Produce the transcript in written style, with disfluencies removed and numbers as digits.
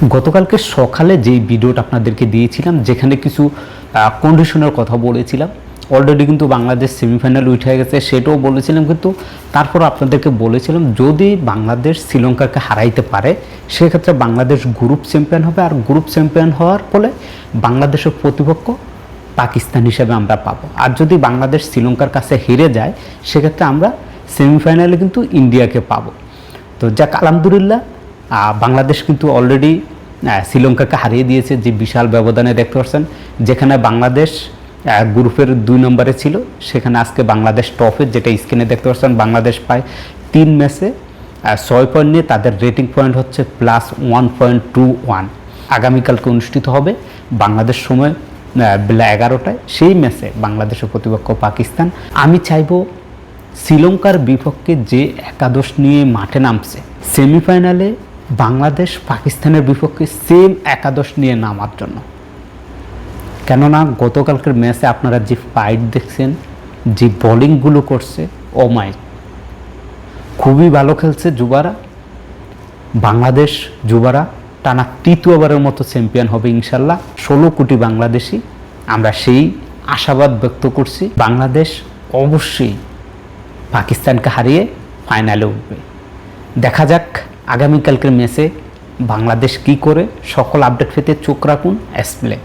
গতকালকে সকালে যেই ভিডিওটা আপনাদেরকে দিয়েছিলাম যেখানে কিছু কন্ডিশনের কথা বলেছিলাম, অলরেডি কিন্তু বাংলাদেশ সেমিফাইনাল উঠে গেছে সেটাও বলেছিলাম, কিন্তু তারপর আপনাদেরকে বলেছিলাম যদি বাংলাদেশ শ্রীলঙ্কাকে হারাইতে পারে সেক্ষেত্রে বাংলাদেশ গ্রুপ চ্যাম্পিয়ন হবে, আর গ্রুপ চ্যাম্পিয়ন হওয়ার ফলে বাংলাদেশের প্রতিপক্ষ পাকিস্তান হিসেবে আমরা পাবো। আর যদি বাংলাদেশ শ্রীলঙ্কার কাছে হেরে যায় সেক্ষেত্রে আমরা সেমিফাইনালে কিন্তু ইন্ডিয়াকে পাবো। তো যাক, আলহামদুলিল্লাহ বাংলাদেশ কিন্তু অলরেডি শ্রীলঙ্কাকে হারিয়ে দিয়েছে যে বিশাল ব্যবধানে দেখতে পাচ্ছেন। যেখানে বাংলাদেশ গ্রুপের 2 নম্বরে ছিল সেখানে আজকে বাংলাদেশ টপে, যেটা স্ক্রিনে দেখতে পাচ্ছেন। বাংলাদেশ পায় 3 ম্যাচে 6 পয়েন্ট নিয়ে, তাদের রেটিং পয়েন্ট হচ্ছে +1.21। আগামীকালকে অনুষ্ঠিত হবে বাংলাদেশ সময় বেলা 11টায়। সেই ম্যাচে বাংলাদেশের প্রতিপক্ষ পাকিস্তান। আমি চাইব শ্রীলঙ্কার বিপক্ষে যে একাদশ নিয়ে মাঠে নামছে সেমিফাইনালে বাংলাদেশ পাকিস্তানের বিপক্ষে সেম একাদশ নিয়ে নামার জন্য। কেননা গতকালকের ম্যাচে আপনারা যে ফাইট দেখছেন, যে বোলিংগুলো করছে, ও মাই, খুবই ভালো খেলছে যুবারা। বাংলাদেশ যুবারা টানা 3য়বারের মতো চ্যাম্পিয়ন হবে ইনশাল্লাহ। 16 কোটি বাংলাদেশি, আমরা সেই আশাবাদ ব্যক্ত করছি। বাংলাদেশ অবশ্যই পাকিস্তানকে হারিয়ে ফাইনালে উঠবে। দেখা যাক আগামীকালকের ম্যাচে বাংলাদেশ কি করে। সকল আপডেট পেতে চোখ রাখুন এসপ্লে।